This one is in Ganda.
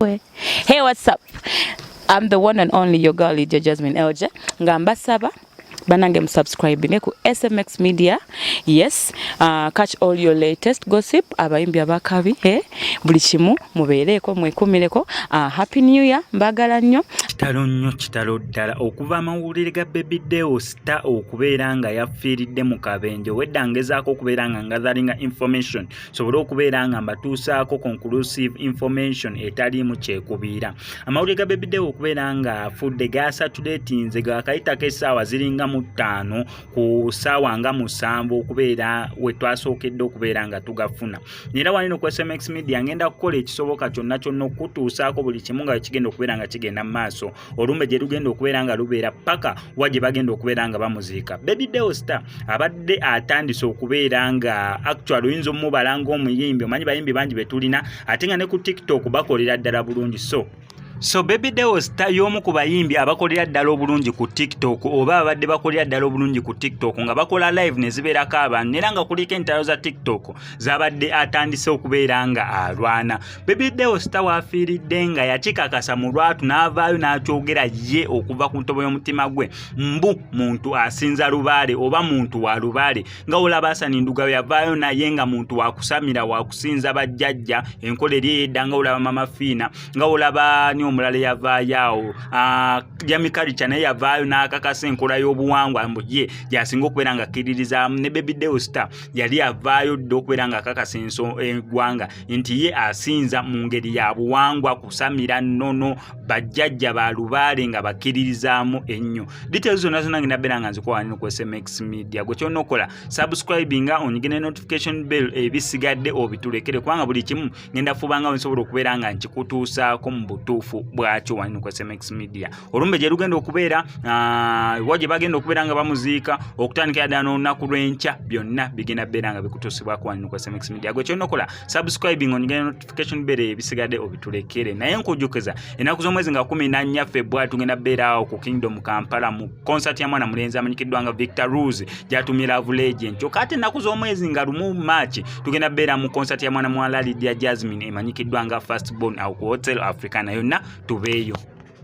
boy. Hey, what's up? I'm the one and only your girl, Lydia Jasmine Elje. Ngamba saba. Banange subscribing ku SMX Media. Yes, catch all your latest gossip. Abayimbi abakabi, buli kimu mubeereko mwekumireko. Happy New Year, mbagala nnyo. Kitalo ddala okuva amawulire ga Baby Deo Star okubeera nga yafiiridde mu kabenje wedda ngezaako okubeera nga ngazalinga information sobola okubeera nga mbatuusaako conclusive information etaliimu kyekubiira. Amawulire ga Baby Deo okubeera nga afudde gasatuleetinze gaakayitako essaawa ziringa mu 5 ku ssaawa nga 7 okubeera we twasookedde okubeera nga tugafuna. Era wanino ku SMX Media ngenda kukola ekisoboka kyonna okutuusaako buli kimu nga kigenda okubeera nga kigenda mu maaso. Olumbe gye lugenda okubeera nga lubeera paka wagye bagenda okubeera nga bamuziika. Baby Deo Star abadde atandise okubeera nga actually oyinza omubala ng'omuyimbi, omanyi bayimbi bangi betulina ate nga ne ku TikTok bakolera ddala bulungi. So Baby Deo Star y'omu ku bayimbi abakolera ddala obulungi ku TikTok oba abadde bakolera ddala obulungi ku TikTok nga bakola live ne zibeerako abantu era nga kuliko entalo za TikTok zabadde atandise okubeera nga alwana. Baby Deo Star waafiiridde nga yakikakasa mu lwatu n'avaayo n'akyogera ye okuva ku ntobo y'omutima gwe mbu muntu asinza lubaale oba muntu wa lubaale nga olaba Asani Nduga yavaayo naye nga muntu wakusamira wakusinza bajjajja enkola eri ey'edda nga olaba Mama Fiina nga olaba omulala yavaayo Jamikalicha naye yavaayo n'akakasa enkola y'obuwangwa mbu ye yasinga okubeera nga akkiririza ne Baby Deo Star yali avaayo dda okubeera nga akakasa eggwanga nti ye asinza mu ngeri ya buwangwa kusamira nnono bajjajja ba lubaale nga bakkiririzaamu ennyo. Details zonna ngenda beera nga nzikuwa wanino ku SMX Media. Gwe kyonna okola subscribinga onyigire notification bell ebisigadde obitulekere kubanga buli kimu ngenda fubanga nsobola okubeera nga nkikutuusaako mu butuufu bwakyo wanino ku SMX Media. Olumbe gye lugenda okubeera wagye bagenda okubeera nga bamuziika okutandikira ddala n'olunaku lw'enkya byonna bigenda beera nga bikutuusibwako wanino ku SMX Media. Gwe kyonna okola subscribing onyigire notification bell ebisigadde obitulekere. Naye nkujjukiza ennaku z'omwezi nga 14 February tugenda beera awo ku Kingdom Kampala mu concert ya mwana mulenzi amanyikiddwa nga Victor Rose gy'atumye Love Legend. Kyokka ate ennaku z'omwezi nga 1 March tugenda beera mu concert ya mwana muwala Lydia Jasmine emanyikiddwa nga First Born awo ku Hotel Africana. Yonna tubeeyo.